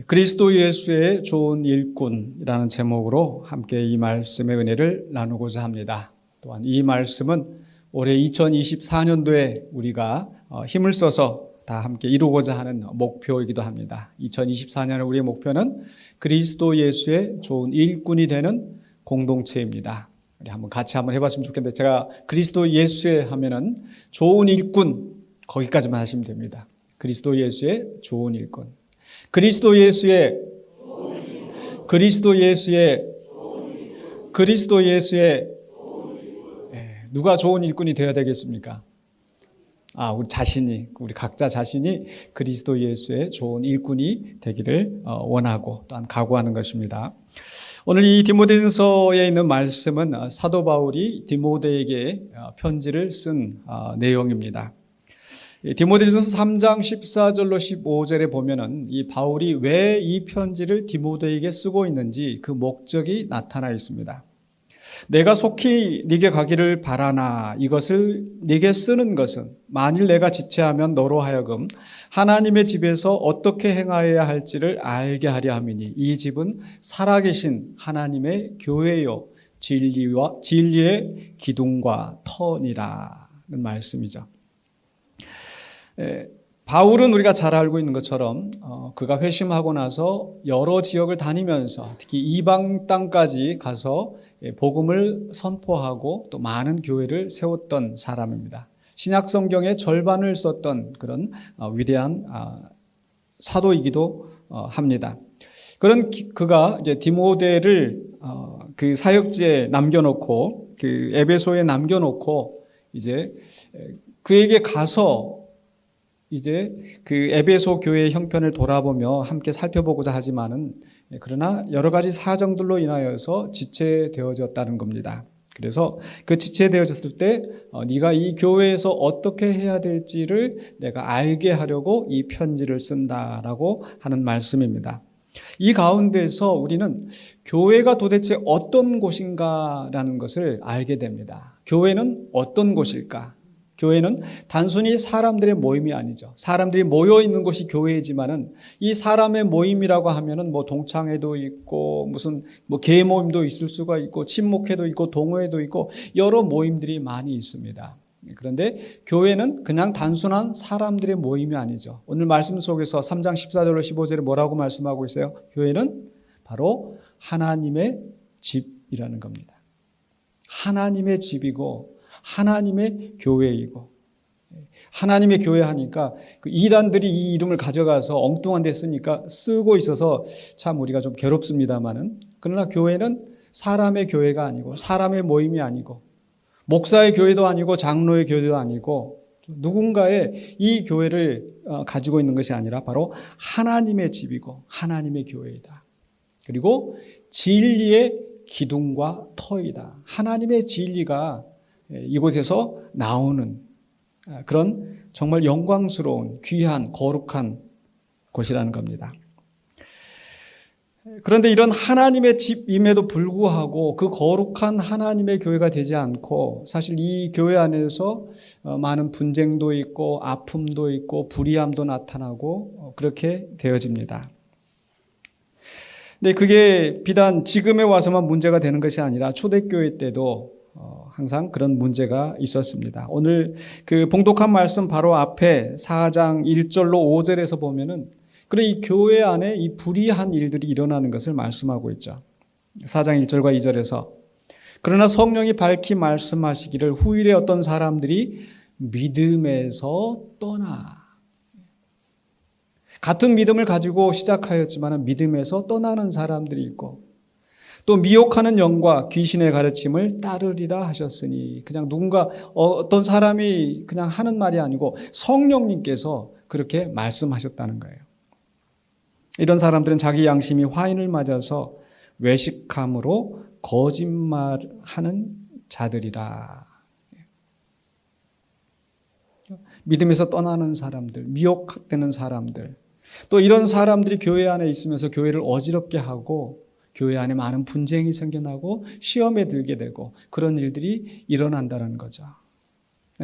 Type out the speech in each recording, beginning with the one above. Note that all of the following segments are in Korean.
그리스도 예수의 좋은 일꾼이라는 제목으로 함께 이 말씀의 은혜를 나누고자 합니다. 또한 이 말씀은 올해 2024년도에 우리가 힘을 써서 다 함께 이루고자 하는 목표이기도 합니다. 2024년에 우리의 목표는 그리스도 예수의 좋은 일꾼이 되는 공동체입니다. 우리 한번 같이 한번 해봤으면 좋겠는데, 제가 그리스도 예수의 하면은 좋은 일꾼 거기까지만 하시면 됩니다. 그리스도 예수의 좋은 일꾼. 그리스도 예수의 누가 좋은 일꾼이 되어야 되겠습니까? 우리 각자 자신이 그리스도 예수의 좋은 일꾼이 되기를 원하고 또한 각오하는 것입니다. 오늘 이 디모데전서에 있는 말씀은 사도 바울이 디모데에게 편지를 쓴 내용입니다. 디모데전서 3장 14절로 15절에 보면은 이 바울이 왜 이 편지를 디모데에게 쓰고 있는지 그 목적이 나타나 있습니다. 내가 속히 네게 가기를 바라나 이것을 네게 쓰는 것은 만일 내가 지체하면 너로 하여금 하나님의 집에서 어떻게 행하여야 할지를 알게 하려 함이니 이 집은 살아계신 하나님의 교회요 진리의 기둥과 터니라는 말씀이죠. 바울은 우리가 잘 알고 있는 것처럼 그가 회심하고 나서 여러 지역을 다니면서 특히 이방 땅까지 가서 복음을 선포하고 또 많은 교회를 세웠던 사람입니다. 신약 성경의 절반을 썼던 그런 위대한 사도이기도 합니다. 그런 그가 이제 디모데를 그 사역지에 남겨놓고 그 에베소에 남겨놓고 이제 그에게 가서 이제 그 에베소 교회의 형편을 돌아보며 함께 살펴보고자 하지만은 그러나 여러 가지 사정들로 인하여서 지체되어졌다는 겁니다. 그래서 그 지체되어졌을 때 네가 이 교회에서 어떻게 해야 될지를 내가 알게 하려고 이 편지를 쓴다라고 하는 말씀입니다. 이 가운데서 우리는 교회가 도대체 어떤 곳인가라는 것을 알게 됩니다. 교회는 어떤 곳일까? 교회는 단순히 사람들의 모임이 아니죠. 사람들이 모여 있는 곳이 교회이지만은 이 사람의 모임이라고 하면은 동창회도 있고 무슨 개 모임도 있을 수가 있고 친목회도 있고 동호회도 있고 여러 모임들이 많이 있습니다. 그런데 교회는 그냥 단순한 사람들의 모임이 아니죠. 오늘 말씀 속에서 3장 14절로 15절에 뭐라고 말씀하고 있어요? 교회는 바로 하나님의 집이라는 겁니다. 하나님의 집이고 하나님의 교회이고, 하나님의 교회 하니까 그 이단들이 이 이름을 가져가서 엉뚱한 데 쓰고 있어서 참 우리가 좀 괴롭습니다만은, 그러나 교회는 사람의 교회가 아니고 사람의 모임이 아니고 목사의 교회도 아니고 장로의 교회도 아니고 누군가의 이 교회를 가지고 있는 것이 아니라 바로 하나님의 집이고 하나님의 교회이다. 그리고 진리의 기둥과 터이다. 하나님의 진리가 이곳에서 나오는 그런 정말 영광스러운 귀한 거룩한 곳이라는 겁니다. 그런데 이런 하나님의 집임에도 불구하고 그 거룩한 하나님의 교회가 되지 않고 사실 이 교회 안에서 많은 분쟁도 있고 아픔도 있고 불의함도 나타나고 그렇게 되어집니다. 근데 그게 비단 지금에 와서만 문제가 되는 것이 아니라 초대교회 때도 항상 그런 문제가 있었습니다. 오늘 그 봉독한 말씀 바로 앞에 4장 1절로 5절에서 보면은 그런 이 교회 안에 이 불의한 일들이 일어나는 것을 말씀하고 있죠. 4장 1절과 2절에서 그러나 성령이 밝히 말씀하시기를 후일에 어떤 사람들이 믿음에서 떠나, 같은 믿음을 가지고 시작하였지만 믿음에서 떠나는 사람들이 있고 또 미혹하는 영과 귀신의 가르침을 따르리라 하셨으니, 그냥 누군가 어떤 사람이 그냥 하는 말이 아니고 성령님께서 그렇게 말씀하셨다는 거예요. 이런 사람들은 자기 양심이 화인을 맞아서 외식함으로 거짓말하는 자들이라. 믿음에서 떠나는 사람들, 미혹되는 사람들, 또 이런 사람들이 교회 안에 있으면서 교회를 어지럽게 하고 교회 안에 많은 분쟁이 생겨나고 시험에 들게 되고 그런 일들이 일어난다는 거죠.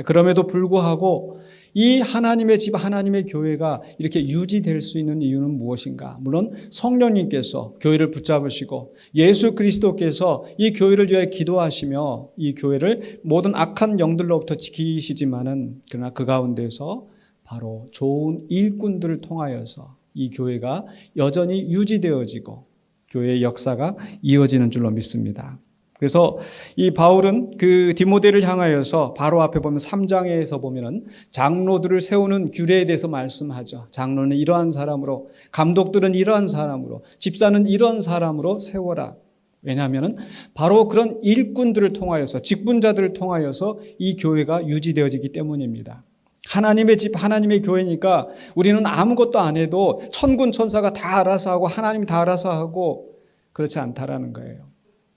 그럼에도 불구하고 이 하나님의 집, 하나님의 교회가 이렇게 유지될 수 있는 이유는 무엇인가? 물론 성령님께서 교회를 붙잡으시고 예수 그리스도께서 이 교회를 위해 기도하시며 이 교회를 모든 악한 영들로부터 지키시지만은, 그러나 그 가운데서 바로 좋은 일꾼들을 통하여서 이 교회가 여전히 유지되어지고 교회의 역사가 이어지는 줄로 믿습니다. 그래서 이 바울은 그 디모데를 향하여서 바로 앞에 보면 3장에서 보면은 장로들을 세우는 규례에 대해서 말씀하죠. 장로는 이러한 사람으로, 감독들은 이러한 사람으로, 집사는 이런 사람으로 세워라. 왜냐하면은 바로 그런 일꾼들을 통하여서, 직분자들을 통하여서 이 교회가 유지되어지기 때문입니다. 하나님의 집, 하나님의 교회니까 우리는 아무것도 안 해도 천군 천사가 다 알아서 하고 하나님이 다 알아서 하고, 그렇지 않다라는 거예요.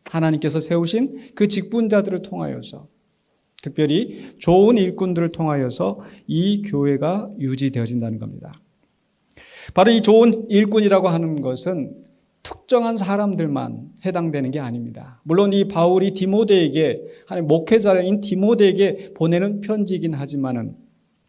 하나님께서 세우신 그 직분자들을 통하여서, 특별히 좋은 일꾼들을 통하여서 이 교회가 유지되어진다는 겁니다. 바로 이 좋은 일꾼이라고 하는 것은 특정한 사람들만 해당되는 게 아닙니다. 물론 이 바울이 디모데에게, 하나님 목회자인 디모데에게 보내는 편지이긴 하지만은,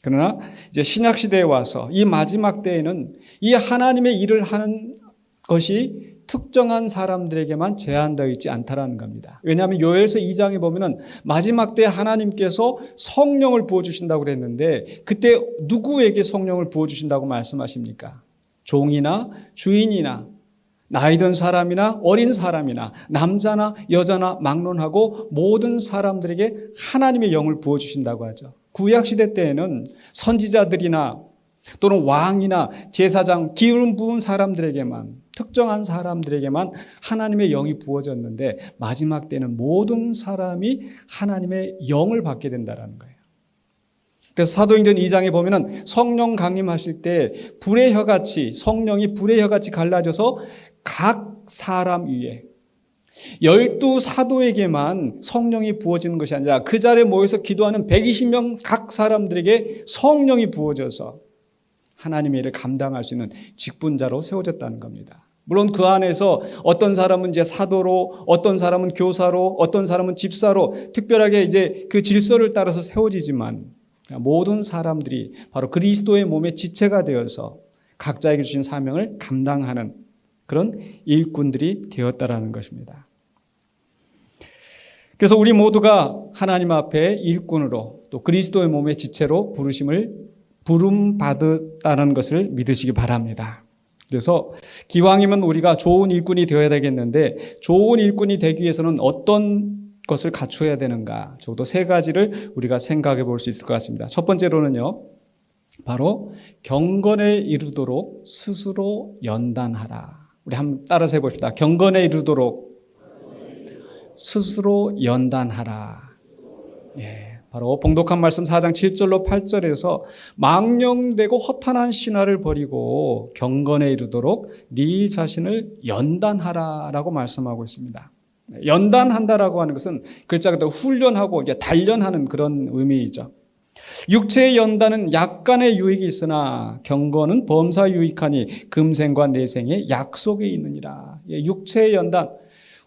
그러나 이제 신약 시대에 와서 이 마지막 때에는 이 하나님의 일을 하는 것이 특정한 사람들에게만 제한되어 있지 않다라는 겁니다. 왜냐하면 요엘서 2장에 보면은 마지막 때 하나님께서 성령을 부어주신다고 그랬는데, 그때 누구에게 성령을 부어주신다고 말씀하십니까? 종이나 주인이나 나이 든 사람이나 어린 사람이나 남자나 여자나 막론하고 모든 사람들에게 하나님의 영을 부어주신다고 하죠. 구약시대 때에는 선지자들이나 또는 왕이나 제사장, 기름 부은 사람들에게만, 특정한 사람들에게만 하나님의 영이 부어졌는데, 마지막 때는 모든 사람이 하나님의 영을 받게 된다는 거예요. 그래서 사도행전 2장에 보면은 성령 강림하실 때 불의 혀같이, 성령이 불의 혀같이 갈라져서 각 사람 위에, 12 사도에게만 성령이 부어지는 것이 아니라 그 자리에 모여서 기도하는 120명 각 사람들에게 성령이 부어져서 하나님의 일을 감당할 수 있는 직분자로 세워졌다는 겁니다. 물론 그 안에서 어떤 사람은 이제 사도로, 어떤 사람은 교사로, 어떤 사람은 집사로 특별하게 이제 그 질서를 따라서 세워지지만, 모든 사람들이 바로 그리스도의 몸의 지체가 되어서 각자에게 주신 사명을 감당하는 그런 일꾼들이 되었다라는 것입니다. 그래서 우리 모두가 하나님 앞에 일꾼으로, 또 그리스도의 몸의 지체로 부름받았다는 것을 믿으시기 바랍니다. 그래서 기왕이면 우리가 좋은 일꾼이 되어야 되겠는데, 좋은 일꾼이 되기 위해서는 어떤 것을 갖춰야 되는가? 적어도 3가지를 우리가 생각해 볼 수 있을 것 같습니다. 첫 번째로는요, 바로 경건에 이르도록 스스로 연단하라. 우리 한번 따라서 해봅시다. 경건에 이르도록 스스로 연단하라. 예, 바로 봉독한 말씀 4장 7절로 8절에서 망령되고 허탄한 신화를 버리고 경건에 이르도록 네 자신을 연단하라라고 말씀하고 있습니다. 연단한다라고 하는 것은 글자 그대로 훈련하고 이제 단련하는 그런 의미이죠. 육체의 연단은 약간의 유익이 있으나 경건은 범사 유익하니 금생과 내생의 약속이 있느니라. 육체의 연단,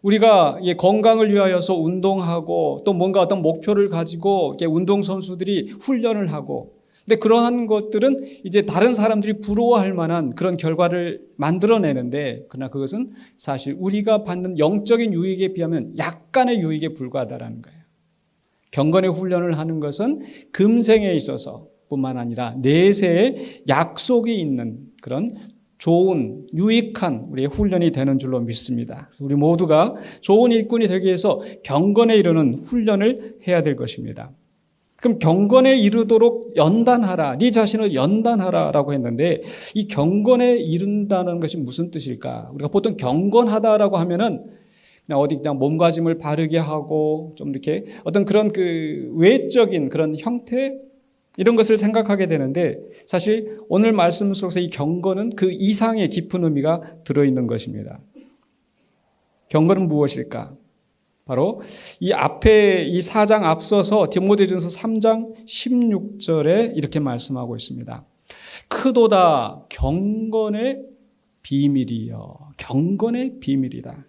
우리가 건강을 위하여서 운동하고 또 뭔가 어떤 목표를 가지고 운동선수들이 훈련을 하고, 근데 그러한 것들은 이제 다른 사람들이 부러워할 만한 그런 결과를 만들어내는데, 그러나 그것은 사실 우리가 받는 영적인 유익에 비하면 약간의 유익에 불과하다는 거예요. 경건의 훈련을 하는 것은 금생에 있어서 뿐만 아니라 내세에 약속이 있는 그런 좋은 유익한 우리의 훈련이 되는 줄로 믿습니다. 우리 모두가 좋은 일꾼이 되기 위해서 경건에 이르는 훈련을 해야 될 것입니다. 그럼 경건에 이르도록 연단하라, 네 자신을 연단하라라고 했는데, 이 경건에 이른다는 것이 무슨 뜻일까? 우리가 보통 경건하다라고 하면은 그냥 어디 그냥 몸가짐을 바르게 하고 좀 이렇게 어떤 그런 그 외적인 그런 형태, 이런 것을 생각하게 되는데, 사실 오늘 말씀 속에서 이 경건은 그 이상의 깊은 의미가 들어있는 것입니다. 경건은 무엇일까? 바로 이 앞에 이 4장 앞서서 디모데전서 3장 16절에 이렇게 말씀하고 있습니다. 크도다 경건의 비밀이여. 경건의 비밀이다.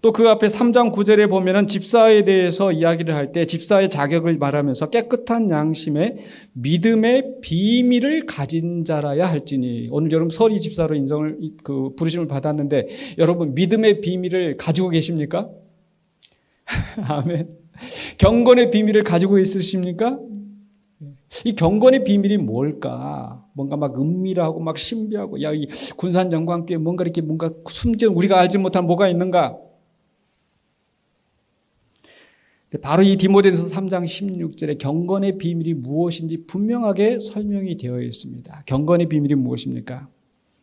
또 그 앞에 3장 9절에 보면은 집사에 대해서 이야기를 할 때 집사의 자격을 말하면서 깨끗한 양심에 믿음의 비밀을 가진 자라야 할지니. 오늘 여러분 서리 집사로 인정을 부르심을 받았는데 여러분 믿음의 비밀을 가지고 계십니까? 아멘. 경건의 비밀을 가지고 있으십니까? 이 경건의 비밀이 뭘까? 뭔가 막 은밀하고 막 신비하고, 야, 이 군산영광교회 뭔가 이렇게 뭔가 숨진 우리가 알지 못한 뭐가 있는가? 바로 이 디모데전서 3장 16절에 경건의 비밀이 무엇인지 분명하게 설명이 되어 있습니다. 경건의 비밀이 무엇입니까?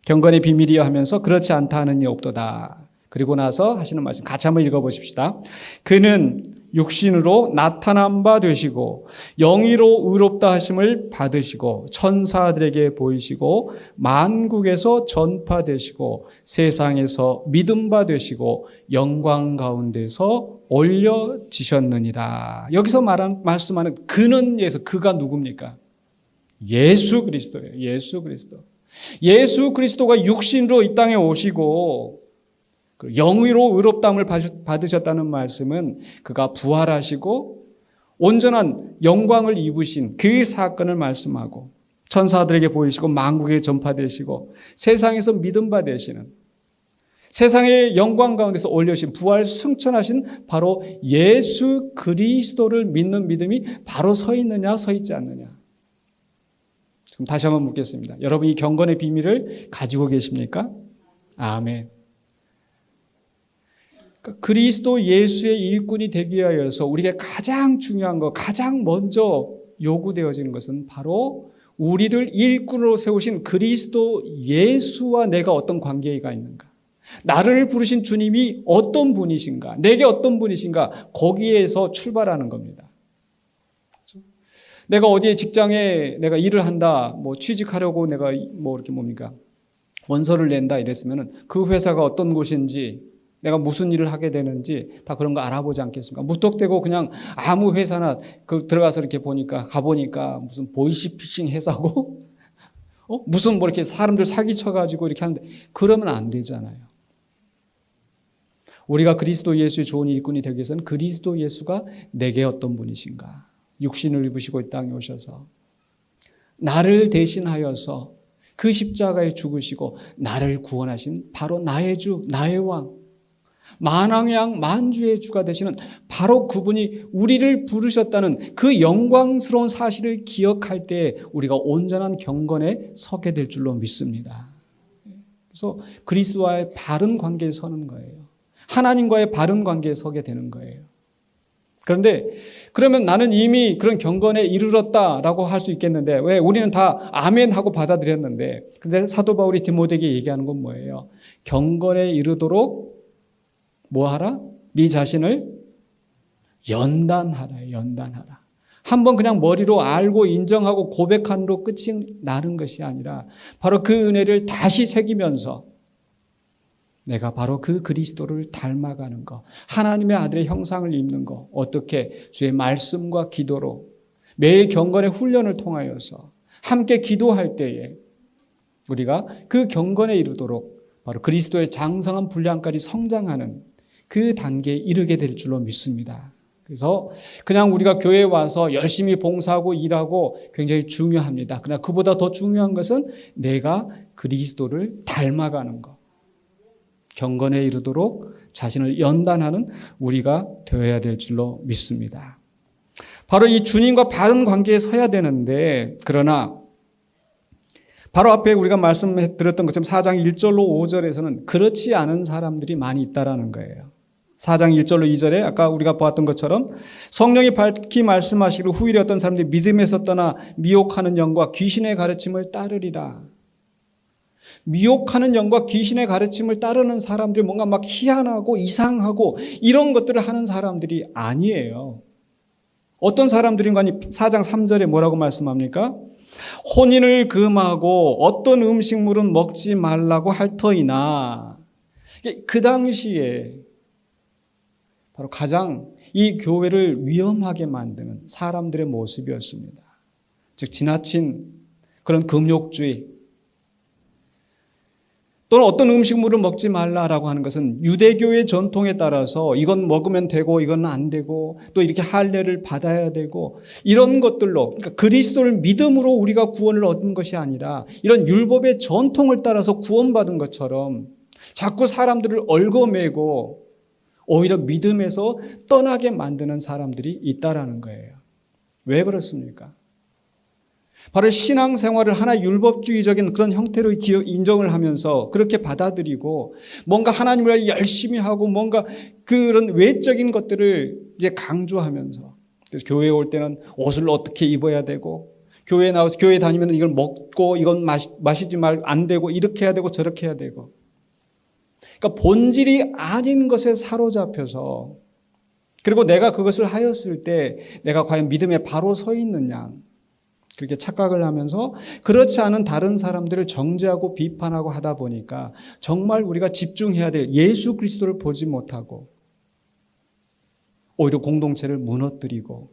경건의 비밀이여 하면서 그렇지 않다 하는 이 없도다. 그리고 나서 하시는 말씀 같이 한번 읽어보십시다. 그는 육신으로 나타난 바 되시고 영이로 의롭다 하심을 받으시고 천사들에게 보이시고 만국에서 전파되시고 세상에서 믿음 바 되시고 영광 가운데서 올려지셨느니라. 여기서 말씀하는 그는 예수, 그가 누굽니까? 예수 그리스도예요. 예수 그리스도. 예수 그리스도가 육신으로 이 땅에 오시고 영의로 의롭다함을 받으셨다는 말씀은 그가 부활하시고 온전한 영광을 입으신 그 사건을 말씀하고 천사들에게 보이시고 만국에 전파되시고 세상에서 믿음 받으시는 세상의 영광 가운데서 올려신 부활 승천하신 바로 예수 그리스도를 믿는 믿음이 바로 서 있느냐 서 있지 않느냐. 그럼 다시 한번 묻겠습니다. 여러분 이 경건의 비밀을 가지고 계십니까? 아멘. 그리스도 예수의 일꾼이 되기 위하여서 우리에게 가장 중요한 것, 가장 먼저 요구되어지는 것은 바로 우리를 일꾼으로 세우신 그리스도 예수와 내가 어떤 관계가 있는가, 나를 부르신 주님이 어떤 분이신가, 내게 어떤 분이신가, 거기에서 출발하는 겁니다. 내가 어디에 직장에 내가 일을 한다, 뭐 취직하려고 내가 뭐 이렇게 뭡니까 원서를 낸다 이랬으면은 그 회사가 어떤 곳인지, 내가 무슨 일을 하게 되는지 다 그런 거 알아보지 않겠습니까? 무턱대고 그냥 아무 회사나 들어가서 이렇게 가보니까 무슨 보이스피싱 회사고, 무슨 뭐 이렇게 사람들 사기쳐가지고 이렇게 하는데 그러면 안 되잖아요. 우리가 그리스도 예수의 좋은 일꾼이 되기 위해서는 그리스도 예수가 내게 어떤 분이신가, 육신을 입으시고 이 땅에 오셔서 나를 대신하여서 그 십자가에 죽으시고 나를 구원하신 바로 나의 주, 나의 왕, 만왕의 왕 만주의 주가 되시는 바로 그분이 우리를 부르셨다는 그 영광스러운 사실을 기억할 때 우리가 온전한 경건에 서게 될 줄로 믿습니다. 그래서 그리스도와의 바른 관계에 서는 거예요. 하나님과의 바른 관계에 서게 되는 거예요. 그런데 그러면 나는 이미 그런 경건에 이르렀다라고 할 수 있겠는데, 왜 우리는 다 아멘 하고 받아들였는데, 그런데 사도 바울이 디모데에게 얘기하는 건 뭐예요? 경건에 이르도록 뭐 하라? 네 자신을 연단하라. 연단하라. 한번 그냥 머리로 알고 인정하고 고백한으로 끝이 나는 것이 아니라 바로 그 은혜를 다시 새기면서 내가 바로 그 그리스도를 닮아가는 것, 하나님의 아들의 형상을 입는 것, 어떻게 주의 말씀과 기도로 매일 경건의 훈련을 통하여서 함께 기도할 때에 우리가 그 경건에 이르도록 바로 그리스도의 장성한 분량까지 성장하는 그 단계에 이르게 될 줄로 믿습니다. 그래서 그냥 우리가 교회에 와서 열심히 봉사하고 일하고 굉장히 중요합니다. 그러나 그보다 더 중요한 것은 내가 그리스도를 닮아가는 것, 경건에 이르도록 자신을 연단하는 우리가 되어야 될 줄로 믿습니다. 바로 이 주님과 바른 관계에 서야 되는데, 그러나 바로 앞에 우리가 말씀드렸던 것처럼 4장 1절로 5절에서는 그렇지 않은 사람들이 많이 있다라는 거예요. 4장 1절로 2절에 아까 우리가 보았던 것처럼 성령이 밝히 말씀하시기를 후일에 어떤 사람들이 믿음에서 떠나 미혹하는 영과 귀신의 가르침을 따르리라. 미혹하는 영과 귀신의 가르침을 따르는 사람들이 뭔가 막 희한하고 이상하고 이런 것들을 하는 사람들이 아니에요. 어떤 사람들인가 하니 4장 3절에 뭐라고 말씀합니까? 혼인을 금하고 어떤 음식물은 먹지 말라고 할 터이나. 그 당시에 바로 가장 이 교회를 위험하게 만드는 사람들의 모습이었습니다. 즉 지나친 그런 금욕주의, 또는 어떤 음식물을 먹지 말라라고 하는 것은 유대교의 전통에 따라서 이건 먹으면 되고 이건 안 되고 또 이렇게 할례를 받아야 되고 이런 것들로, 그러니까 그리스도를 믿음으로 우리가 구원을 얻은 것이 아니라 이런 율법의 전통을 따라서 구원받은 것처럼 자꾸 사람들을 얽어매고 오히려 믿음에서 떠나게 만드는 사람들이 있다라는 거예요. 왜 그렇습니까? 바로 신앙생활을 하나 율법주의적인 그런 형태로 인정을 하면서 그렇게 받아들이고 뭔가 하나님을 열심히 하고 뭔가 그런 외적인 것들을 이제 강조하면서, 그래서 교회에 올 때는 옷을 어떻게 입어야 되고 교회에 나와서 교회 다니면 이걸 먹고 이건 마시지 말 안 되고 이렇게 해야 되고 저렇게 해야 되고, 그러니까 본질이 아닌 것에 사로잡혀서, 그리고 내가 그것을 하였을 때 내가 과연 믿음에 바로 서 있느냐 그렇게 착각을 하면서 그렇지 않은 다른 사람들을 정죄하고 비판하고 하다 보니까 정말 우리가 집중해야 될 예수 그리스도를 보지 못하고 오히려 공동체를 무너뜨리고,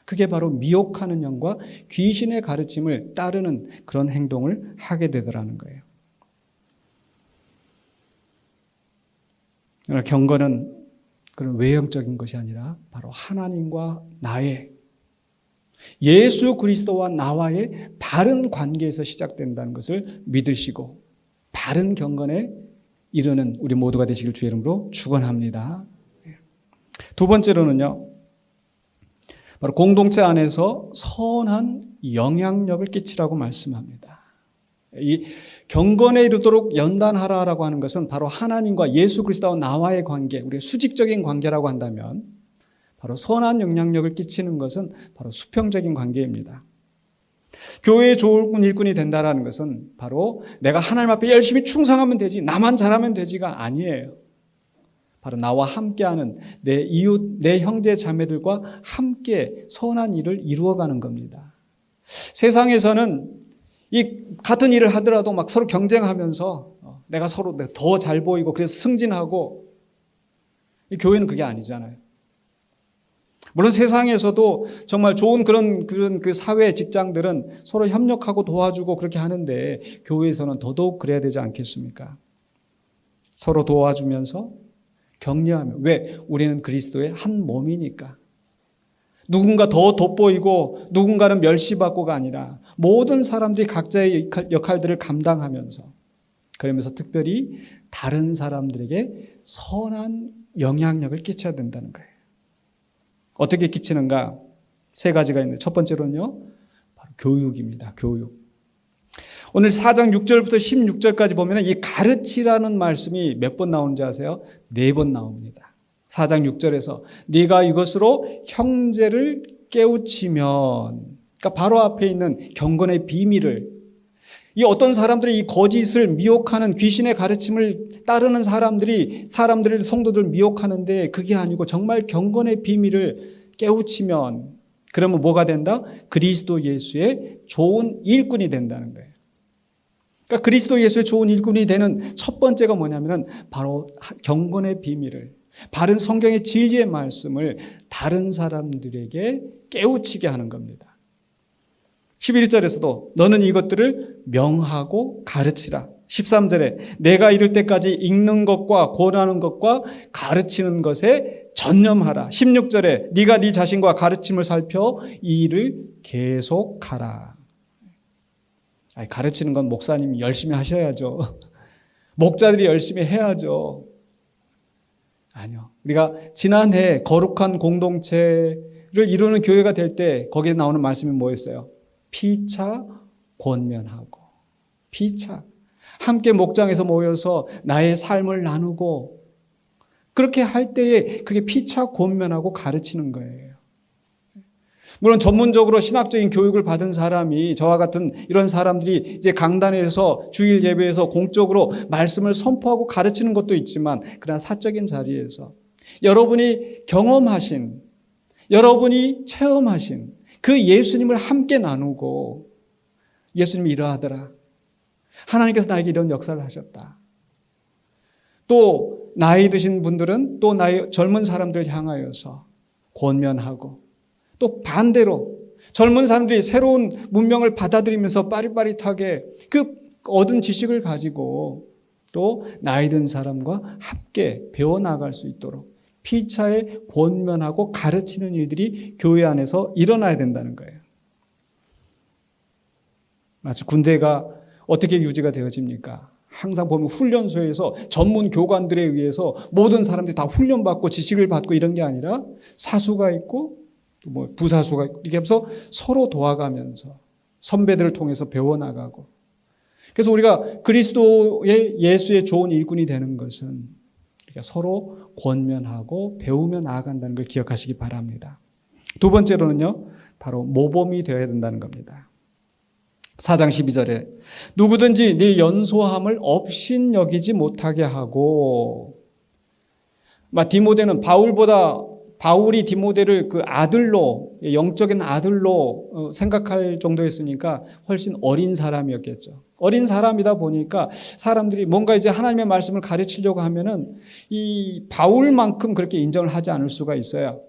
그게 바로 미혹하는 영과 귀신의 가르침을 따르는 그런 행동을 하게 되더라는 거예요. 경건은 그런 외형적인 것이 아니라 바로 하나님과 나의, 예수 그리스도와 나와의 바른 관계에서 시작된다는 것을 믿으시고 바른 경건에 이르는 우리 모두가 되시길 주의 이름으로 축원합니다. 두 번째로는요, 바로 공동체 안에서 선한 영향력을 끼치라고 말씀합니다. 이 경건에 이르도록 연단하라라고 하는 것은 바로 하나님과 예수 그리스도와 나와의 관계, 우리의 수직적인 관계라고 한다면, 바로 선한 영향력을 끼치는 것은 바로 수평적인 관계입니다. 교회의 좋은 일꾼이 된다라는 것은 바로 내가 하나님 앞에 열심히 충성하면 되지, 나만 잘하면 되지가 아니에요. 바로 나와 함께하는 내 이웃, 내 형제 자매들과 함께 선한 일을 이루어가는 겁니다. 세상에서는 이 같은 일을 하더라도 막 서로 경쟁하면서 내가 서로 더 잘 보이고 그래서 승진하고, 이 교회는 그게 아니잖아요. 물론 세상에서도 정말 좋은 그런 그 사회 직장들은 서로 협력하고 도와주고 그렇게 하는데 교회에서는 더더욱 그래야 되지 않겠습니까? 서로 도와주면서 격려하며, 왜? 우리는 그리스도의 한 몸이니까. 누군가 더 돋보이고 누군가는 멸시받고가 아니라 모든 사람들이 각자의 역할들을 감당하면서, 그러면서 특별히 다른 사람들에게 선한 영향력을 끼쳐야 된다는 거예요. 어떻게 끼치는가? 세 가지가 있는데, 첫 번째로는요, 바로 교육입니다. 교육. 오늘 4장 6절부터 16절까지 보면 이 가르치라는 말씀이 몇 번 나오는지 아세요? 4번 나옵니다. 4장 6절에서 네가 이것으로 형제를 깨우치면, 그러니까 바로 앞에 있는 경건의 비밀을, 이 어떤 사람들이 이 거짓을 미혹하는 귀신의 가르침을 따르는 사람들이 성도들을 미혹하는데 그게 아니고 정말 경건의 비밀을 깨우치면, 그러면 뭐가 된다? 그리스도 예수의 좋은 일꾼이 된다는 거예요. 그러니까 그리스도 예수의 좋은 일꾼이 되는 첫 번째가 뭐냐면은 바로 경건의 비밀을, 바른 성경의 진리의 말씀을 다른 사람들에게 깨우치게 하는 겁니다. 11절에서도 너는 이것들을 명하고 가르치라. 13절에 내가 이를 때까지 읽는 것과 권하는 것과 가르치는 것에 전념하라. 16절에 네가 네 자신과 가르침을 살펴 이 일을 계속하라. 가르치는 건 목사님이 열심히 하셔야죠. 목자들이 열심히 해야죠. 아니요. 우리가 지난해 거룩한 공동체를 이루는 교회가 될 때 거기에 나오는 말씀이 뭐였어요? 피차 권면하고, 피차 함께 목장에서 모여서 나의 삶을 나누고, 그렇게 할 때에 그게 피차 권면하고 가르치는 거예요. 물론 전문적으로 신학적인 교육을 받은 사람이, 저와 같은 이런 사람들이 이제 강단에서 주일 예배에서 공적으로 말씀을 선포하고 가르치는 것도 있지만, 그러나 사적인 자리에서 여러분이 경험하신, 여러분이 체험하신 그 예수님을 함께 나누고, 예수님이 이러하더라, 하나님께서 나에게 이런 역사를 하셨다, 또 나이 드신 분들은 또 나이 젊은 사람들 향하여서 권면하고, 또 반대로 젊은 사람들이 새로운 문명을 받아들이면서 빠릿빠릿하게 그 얻은 지식을 가지고 또 나이 든 사람과 함께 배워나갈 수 있도록 피차에 권면하고 가르치는 일들이 교회 안에서 일어나야 된다는 거예요. 마치 군대가 어떻게 유지가 되어집니까? 항상 보면 훈련소에서 전문 교관들에 의해서 모든 사람들이 다 훈련받고 지식을 받고 이런 게 아니라 사수가 있고 뭐 부사수가 있고 이렇게 하면서 서로 도와가면서 선배들을 통해서 배워나가고, 그래서 우리가 그리스도의 예수의 좋은 일꾼이 되는 것은 우리가 서로 권면하고 배우며 나아간다는 걸 기억하시기 바랍니다. 두 번째로는요, 바로 모범이 되어야 된다는 겁니다. 4장 12절에 누구든지 네 연소함을 업신여기지 못하게 하고, 디모데는 바울이 디모데를 그 아들로, 영적인 아들로 생각할 정도였으니까 훨씬 어린 사람이었겠죠. 어린 사람이다 보니까 사람들이 뭔가 이제 하나님의 말씀을 가르치려고 하면은 이 바울만큼 그렇게 인정을 하지 않을 수가 있어요.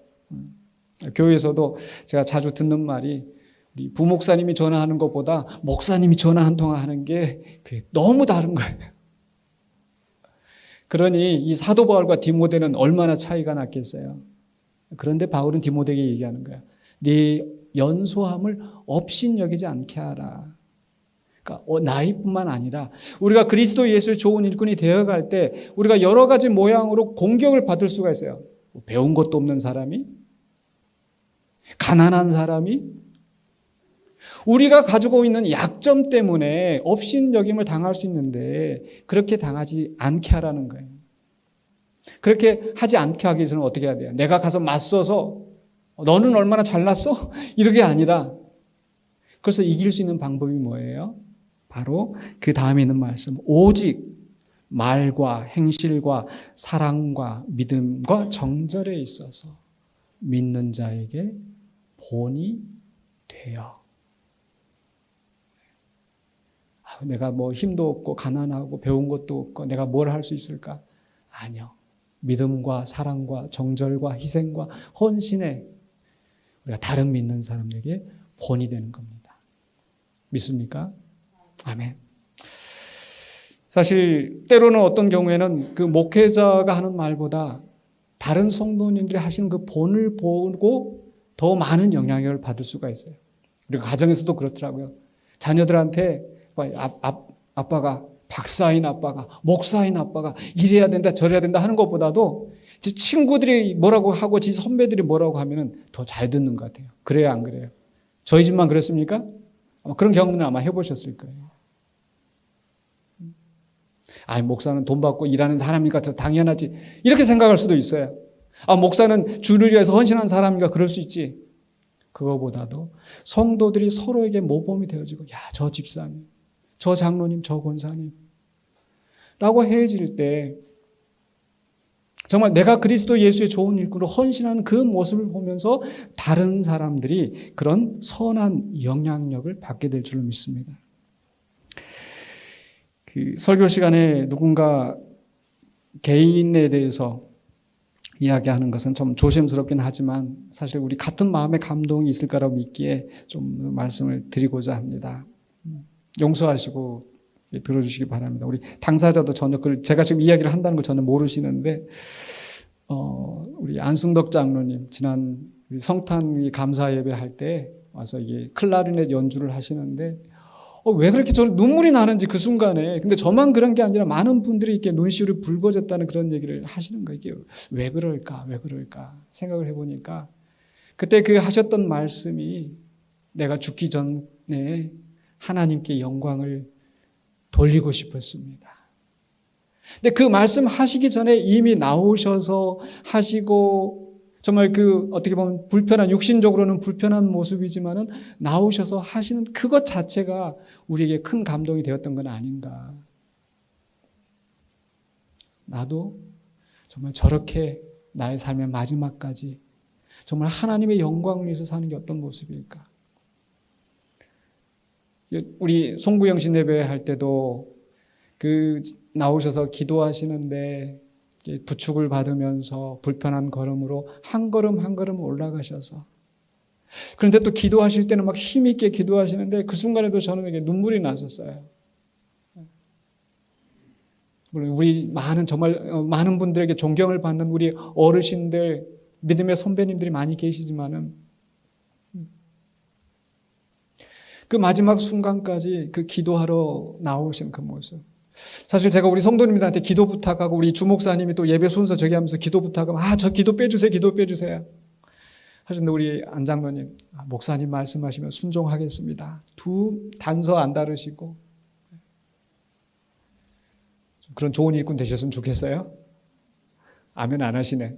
교회에서도 제가 자주 듣는 말이, 우리 부목사님이 전화하는 것보다 목사님이 전화 한 통화 하는 게 너무 다른 거예요. 그러니 이 사도 바울과 디모데는 얼마나 차이가 났겠어요. 그런데 바울은 디모데에게 얘기하는 거야. 네 연소함을 업신여기지 않게 하라. 그러니까 나이뿐만 아니라 우리가 그리스도 예수의 좋은 일꾼이 되어갈 때 우리가 여러 가지 모양으로 공격을 받을 수가 있어요. 배운 것도 없는 사람이, 가난한 사람이, 우리가 가지고 있는 약점 때문에 업신여김을 당할 수 있는데 그렇게 당하지 않게 하라는 거예요. 그렇게 하지 않게 하기 위해서는 어떻게 해야 돼요? 내가 가서 맞서서 너는 얼마나 잘났어? 이렇게 아니라, 그래서 이길 수 있는 방법이 뭐예요? 바로 그 다음에 있는 말씀, 오직 말과 행실과 사랑과 믿음과 정절에 있어서 믿는 자에게 본이 되어. 내가 뭐 힘도 없고 가난하고 배운 것도 없고 내가 뭘 할 수 있을까? 아니요. 믿음과 사랑과 정절과 희생과 헌신에 우리가 다른 믿는 사람에게 본이 되는 겁니다. 믿습니까? 아멘. 사실 때로는 어떤 경우에는 그 목회자가 하는 말보다 다른 성도님들이 하시는 그 본을 보고 더 많은 영향을 받을 수가 있어요. 우리가 가정에서도 그렇더라고요. 자녀들한테 아빠가 박사인 아빠가, 목사인 아빠가 이래야 된다 저래야 된다 하는 것보다도 지 친구들이 뭐라고 하고 지 선배들이 뭐라고 하면 더 잘 듣는 것 같아요. 그래요, 안 그래요? 저희 집만 그렇습니까? 아마 그런 경험은 아마 해보셨을 거예요. 목사는 돈 받고 일하는 사람이니까 더 당연하지, 이렇게 생각할 수도 있어요. 목사는 주를 위해서 헌신한 사람이니까 그럴 수 있지. 그거보다도 성도들이 서로에게 모범이 되어지고, 저 집사님, 저 장로님, 저 권사님 라고 해질 때 정말 내가 그리스도 예수의 좋은 일꾼으로 헌신하는 그 모습을 보면서 다른 사람들이 그런 선한 영향력을 받게 될 줄로 믿습니다. 그 설교 시간에 누군가 개인에 대해서 이야기하는 것은 좀 조심스럽긴 하지만 사실 우리 같은 마음의 감동이 있을 거라고 믿기에 좀 말씀을 드리고자 합니다. 용서하시고 들어주시기 바랍니다. 우리 당사자도 전혀 제가 지금 이야기를 한다는 걸 전혀 모르시는데, 우리 안승덕 장로님 지난 성탄 감사 예배 할 때 와서 이게 클라리넷 연주를 하시는데 왜 그렇게 저는 눈물이 나는지 그 순간에. 근데 저만 그런 게 아니라 많은 분들이 이렇게 눈시울이 붉어졌다는 그런 얘기를 하시는 거예요. 이게 왜 그럴까 생각을 해보니까 그때 그 하셨던 말씀이 내가 죽기 전에 하나님께 영광을 돌리고 싶었습니다. 근데 그 말씀 하시기 전에 이미 나오셔서 하시고, 정말 어떻게 보면 육신적으로는 불편한 모습이지만은 나오셔서 하시는 그것 자체가 우리에게 큰 감동이 되었던 건 아닌가. 나도 정말 저렇게 나의 삶의 마지막까지 정말 하나님의 영광을 위해서 사는 게 어떤 모습일까. 우리 송구영 씨 예배 할 때도 나오셔서 기도하시는데 부축을 받으면서 불편한 걸음으로 한 걸음 한 걸음 올라가셔서, 그런데 또 기도하실 때는 막 힘있게 기도하시는데 그 순간에도 저는 이게 눈물이 났었어요. 물론 우리 정말 많은 분들에게 존경을 받는 우리 어르신들, 믿음의 선배님들이 많이 계시지만은 그 마지막 순간까지 그 기도하러 나오신 그 모습. 사실 제가 우리 성도님들한테 기도 부탁하고 우리 주목사님이 또 예배 순서 저기 하면서 기도 부탁하면 저 기도 빼주세요, 기도 빼주세요 하시는데 우리 안장로님, 목사님 말씀하시면 순종하겠습니다. 두 단서 안 다르시고 그런 좋은 일꾼 되셨으면 좋겠어요? 아멘 안 하시네.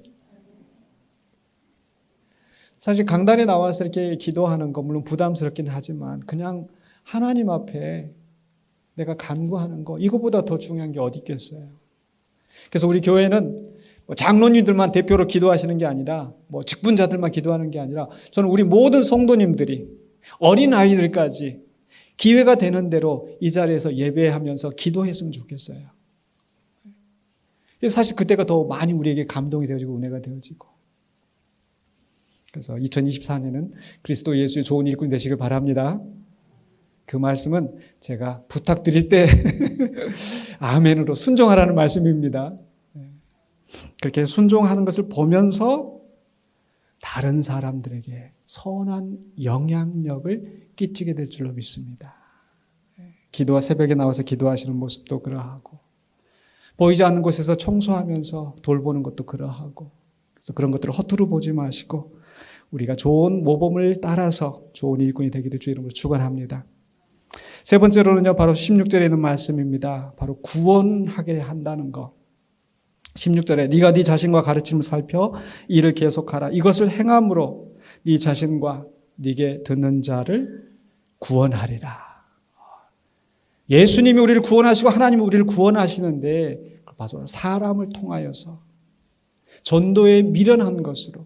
사실 강단에 나와서 이렇게 기도하는 거 물론 부담스럽긴 하지만 그냥 하나님 앞에 내가 간구하는 거 이거보다 더 중요한 게 어디 있겠어요. 그래서 우리 교회는 장로님들만 대표로 기도하시는 게 아니라 직분자들만 기도하는 게 아니라 저는 우리 모든 성도님들이 어린아이들까지 기회가 되는 대로 이 자리에서 예배하면서 기도했으면 좋겠어요. 그래서 사실 그때가 더 많이 우리에게 감동이 되어지고 은혜가 되어지고 그래서 2024년은 그리스도 예수의 좋은 일꾼이 되시길 바랍니다. 그 말씀은 제가 부탁드릴 때 아멘으로 순종하라는 말씀입니다. 그렇게 순종하는 것을 보면서 다른 사람들에게 선한 영향력을 끼치게 될 줄로 믿습니다. 기도와 새벽에 나와서 기도하시는 모습도 그러하고 보이지 않는 곳에서 청소하면서 돌보는 것도 그러하고 그래서 그런 것들을 허투루 보지 마시고 우리가 좋은 모범을 따라서 좋은 일꾼이 되기를 주 이름으로 축원합니다. 세 번째로는요, 바로 16절에 있는 말씀입니다. 바로 구원하게 한다는 것. 16절에 네가 네 자신과 가르침을 살펴 이를 계속하라. 이것을 행함으로 네 자신과 네게 듣는 자를 구원하리라. 예수님이 우리를 구원하시고 하나님이 우리를 구원하시는데 바로 사람을 통하여서 전도에 미련한 것으로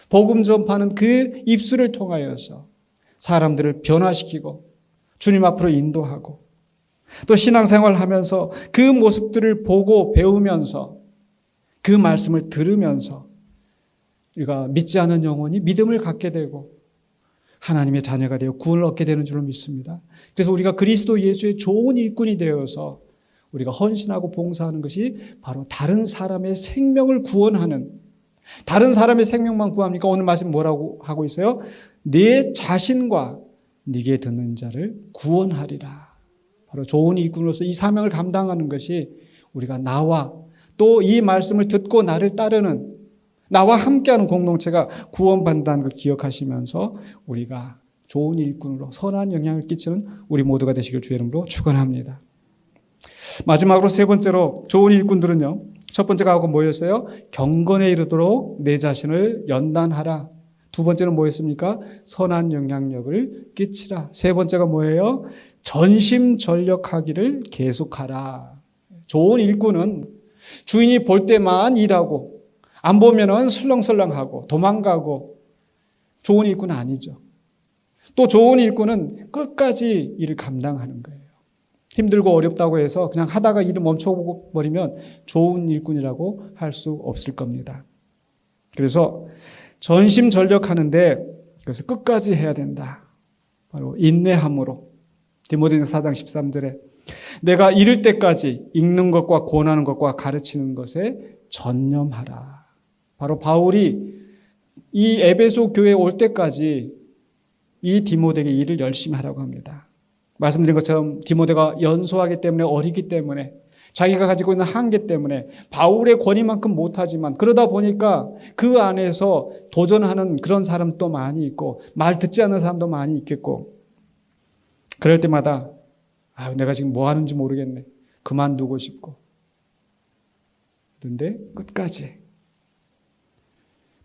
복음 전파하는 그 입술을 통하여서 사람들을 변화시키고 주님 앞으로 인도하고 또 신앙생활을 하면서 그 모습들을 보고 배우면서 그 말씀을 들으면서 우리가 믿지 않은 영혼이 믿음을 갖게 되고 하나님의 자녀가 되어 구원을 얻게 되는 줄로 믿습니다. 그래서 우리가 그리스도 예수의 좋은 일꾼이 되어서 우리가 헌신하고 봉사하는 것이 바로 다른 사람의 생명을 구원하는 다른 사람의 생명만 구합니까? 오늘 말씀 뭐라고 하고 있어요? 내 자신과 네게 듣는 자를 구원하리라. 바로 좋은 일꾼으로서 이 사명을 감당하는 것이 우리가 나와 또 이 말씀을 듣고 나를 따르는 나와 함께하는 공동체가 구원받는다는 걸 기억하시면서 우리가 좋은 일꾼으로 선한 영향을 끼치는 우리 모두가 되시길 주의 이름으로 축원합니다. 마지막으로 세 번째로 좋은 일꾼들은요. 첫 번째가 하고 뭐였어요? 경건에 이르도록 내 자신을 연단하라. 두 번째는 뭐였습니까? 선한 영향력을 끼치라. 세 번째가 뭐예요? 전심전력하기를 계속하라. 좋은 일꾼은 주인이 볼 때만 일하고 안 보면은 술렁술렁하고 도망가고 좋은 일꾼은 아니죠. 또 좋은 일꾼은 끝까지 일을 감당하는 거예요. 힘들고 어렵다고 해서 그냥 하다가 일을 멈춰버리면 좋은 일꾼이라고 할 수 없을 겁니다. 그래서 전심전력하는데 그래서 끝까지 해야 된다. 바로 인내함으로 디모데전서 4장 13절에 내가 이를 때까지 읽는 것과 권하는 것과 가르치는 것에 전념하라. 바로 바울이 이 에베소 교회에 올 때까지 이 디모데에게 일을 열심히 하라고 합니다. 말씀드린 것처럼 디모데가 연소하기 때문에 어리기 때문에 자기가 가지고 있는 한계 때문에 바울의 권위만큼 못하지만 그러다 보니까 그 안에서 도전하는 그런 사람도 많이 있고 말 듣지 않는 사람도 많이 있겠고 그럴 때마다 내가 지금 뭐 하는지 모르겠네. 그만두고 싶고 그런데 끝까지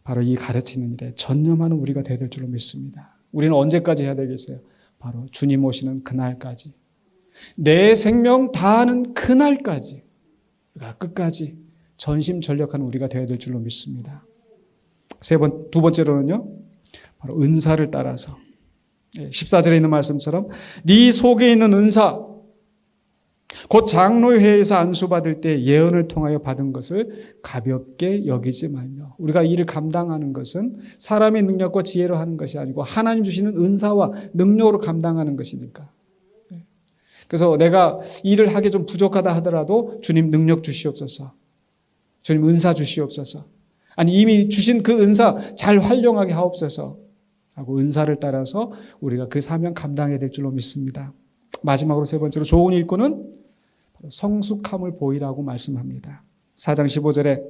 바로 이 가르치는 일에 전념하는 우리가 되어야 될 줄로 믿습니다. 우리는 언제까지 해야 되겠어요? 바로 주님 오시는 그날까지 내 생명 다하는 그날까지 우리가 끝까지 전심전력하는 우리가 되어야 될 줄로 믿습니다. 두 번째로는요. 바로 은사를 따라서 14절에 있는 말씀처럼 네 속에 있는 은사 곧 장로회에서 안수받을 때 예언을 통하여 받은 것을 가볍게 여기지 말며 우리가 일을 감당하는 것은 사람의 능력과 지혜로 하는 것이 아니고 하나님 주시는 은사와 능력으로 감당하는 것이니까 그래서 내가 일을 하기 좀 부족하다 하더라도 주님 능력 주시옵소서. 주님 은사 주시옵소서. 아니 이미 주신 그 은사 잘 활용하게 하옵소서 하고 은사를 따라서 우리가 그 사명 감당해야 될 줄로 믿습니다. 마지막으로 세 번째로 좋은 일꾼은 성숙함을 보이라고 말씀합니다. 4장 15절에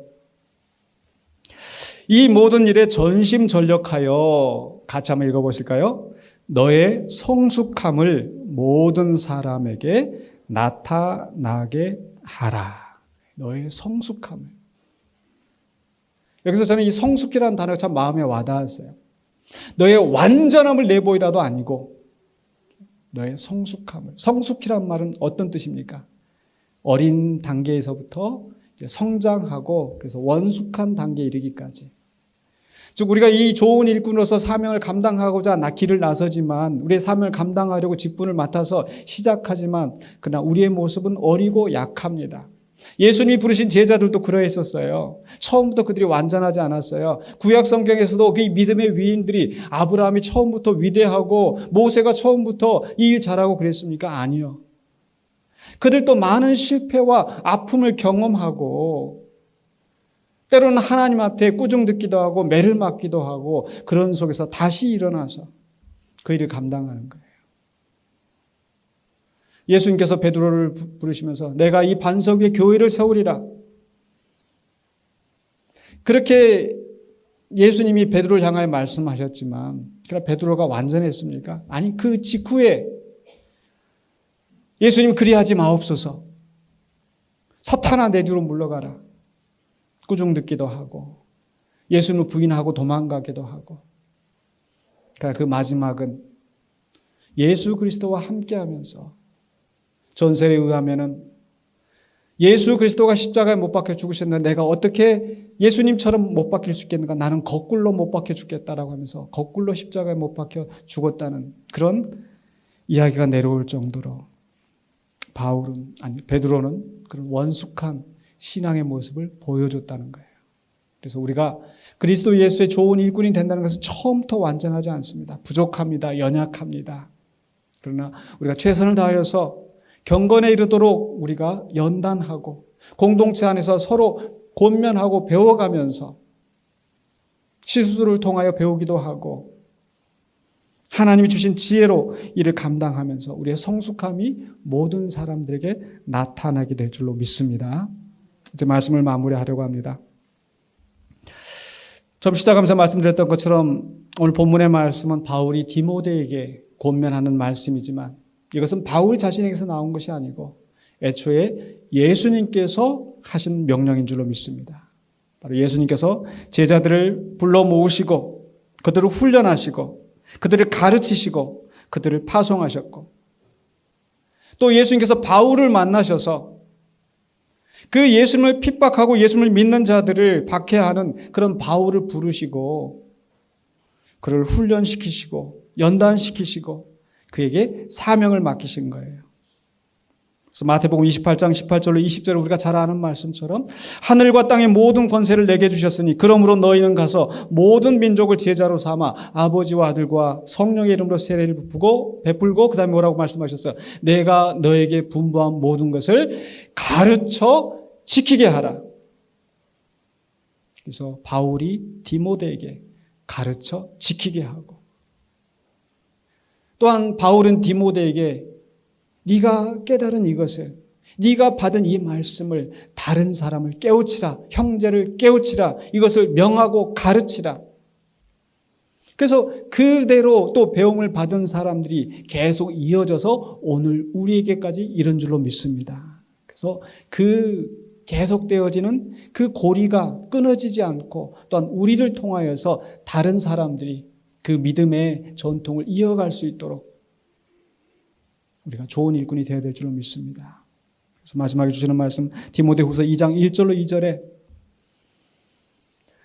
이 모든 일에 전심전력하여 같이 한번 읽어보실까요? 너의 성숙함을 모든 사람에게 나타나게 하라. 너의 성숙함을. 여기서 저는 이 성숙이라는 단어가 참 마음에 와닿았어요. 너의 완전함을 내보이라도 아니고 너의 성숙함을. 성숙이란 말은 어떤 뜻입니까? 어린 단계에서부터 이제 성장하고 그래서 원숙한 단계에 이르기까지. 즉 우리가 이 좋은 일꾼으로서 사명을 감당하고자 길을 나서지만 우리의 사명을 감당하려고 직분을 맡아서 시작하지만 그러나 우리의 모습은 어리고 약합니다. 예수님이 부르신 제자들도 그러했었어요. 처음부터 그들이 완전하지 않았어요. 구약 성경에서도 그 믿음의 위인들이 아브라함이 처음부터 위대하고 모세가 처음부터 이 일 잘하고 그랬습니까? 아니요. 그들도 많은 실패와 아픔을 경험하고 때로는 하나님 앞에 꾸중 듣기도 하고 매를 맞기도 하고 그런 속에서 다시 일어나서 그 일을 감당하는 거예요. 예수님께서 베드로를 부르시면서 내가 이 반석 위에 교회를 세우리라. 그렇게 예수님이 베드로를 향하여 말씀하셨지만 그러나 베드로가 완전했습니까? 아니 그 직후에 예수님 그리하지 마옵소서. 사탄아 내 뒤로 물러가라. 꾸중 듣기도 하고 예수님을 부인하고 도망가기도 하고 그러나 그 마지막은 예수 그리스도와 함께하면서 전설에 의하면은 예수 그리스도가 십자가에 못 박혀 죽으셨는데 내가 어떻게 예수님처럼 못 박힐 수 있겠는가? 나는 거꾸로 못 박혀 죽겠다라고 하면서 거꾸로 십자가에 못 박혀 죽었다는 그런 이야기가 내려올 정도로 베드로는 그런 원숙한 신앙의 모습을 보여줬다는 거예요. 그래서 우리가 그리스도 예수의 좋은 일꾼이 된다는 것은 처음부터 완전하지 않습니다. 부족합니다. 연약합니다. 그러나 우리가 최선을 다하여서 경건에 이르도록 우리가 연단하고 공동체 안에서 서로 권면하고 배워가면서 시수를 통하여 배우기도 하고 하나님이 주신 지혜로 이를 감당하면서 우리의 성숙함이 모든 사람들에게 나타나게 될 줄로 믿습니다. 이제 말씀을 마무리하려고 합니다. 처음 시작하면서 말씀드렸던 것처럼 오늘 본문의 말씀은 바울이 디모데에게 권면하는 말씀이지만 이것은 바울 자신에게서 나온 것이 아니고 애초에 예수님께서 하신 명령인 줄로 믿습니다. 바로 예수님께서 제자들을 불러 모으시고 그들을 훈련하시고 그들을 가르치시고 그들을 파송하셨고 또 예수님께서 바울을 만나셔서 그 예수님을 핍박하고 예수님을 믿는 자들을 박해하는 그런 바울을 부르시고 그를 훈련시키시고 연단시키시고 그에게 사명을 맡기신 거예요. 그래서 마태복음 28장 18절로 20절을 우리가 잘 아는 말씀처럼 하늘과 땅의 모든 권세를 내게 주셨으니 그러므로 너희는 가서 모든 민족을 제자로 삼아 아버지와 아들과 성령의 이름으로 세례를 베풀고 그 다음에 뭐라고 말씀하셨어요? 내가 너에게 분부한 모든 것을 가르쳐 지키게 하라. 그래서 바울이 디모데에게 가르쳐 지키게 하고 또한 바울은 디모데에게 네가 깨달은 이것을 네가 받은 이 말씀을 다른 사람을 깨우치라. 형제를 깨우치라. 이것을 명하고 가르치라. 그래서 그대로 또 배움을 받은 사람들이 계속 이어져서 오늘 우리에게까지 이른 줄로 믿습니다. 그래서 그 계속되어지는 그 고리가 끊어지지 않고 또한 우리를 통하여서 다른 사람들이 그 믿음의 전통을 이어갈 수 있도록 우리가 좋은 일꾼이 되어야 될 줄로 믿습니다. 그래서 마지막에 주시는 말씀 디모데후서 2장 1절로 2절에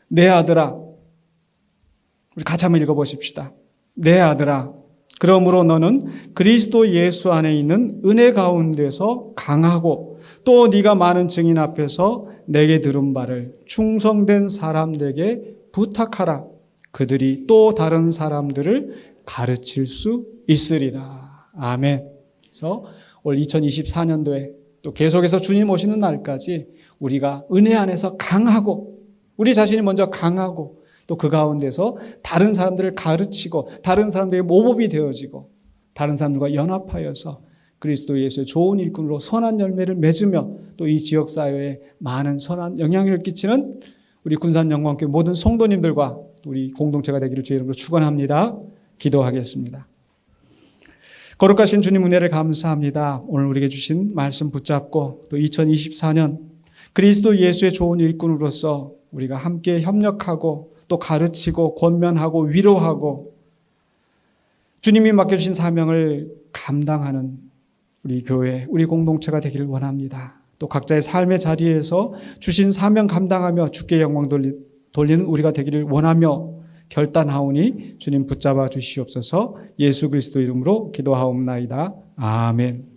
내 아들아 우리 같이 한번 읽어보십시다. 내 아들아 그러므로 너는 그리스도 예수 안에 있는 은혜 가운데서 강하고 또 네가 많은 증인 앞에서 내게 들은 바를 충성된 사람들에게 부탁하라. 그들이 또 다른 사람들을 가르칠 수 있으리라. 아멘. 그래서 올 2024년도에 또 계속해서 주님 오시는 날까지 우리가 은혜 안에서 강하고 우리 자신이 먼저 강하고 또 그 가운데서 다른 사람들을 가르치고 다른 사람들에게 모범이 되어지고 다른 사람들과 연합하여서 그리스도 예수의 좋은 일꾼으로 선한 열매를 맺으며 또 이 지역사회에 많은 선한 영향력을 끼치는 우리 군산영광교회 모든 성도님들과 우리 공동체가 되기를 주의 이름으로 축원합니다. 기도하겠습니다. 거룩하신 주님 은혜를 감사합니다. 오늘 우리에게 주신 말씀 붙잡고 또 2024년 그리스도 예수의 좋은 일꾼으로서 우리가 함께 협력하고 또 가르치고 권면하고 위로하고 주님이 맡겨주신 사명을 감당하는 우리 교회, 우리 공동체가 되기를 원합니다. 또 각자의 삶의 자리에서 주신 사명 감당하며 주께 영광 돌리는 우리가 되기를 원하며 결단하오니 주님 붙잡아 주시옵소서. 예수 그리스도 이름으로 기도하옵나이다. 아멘.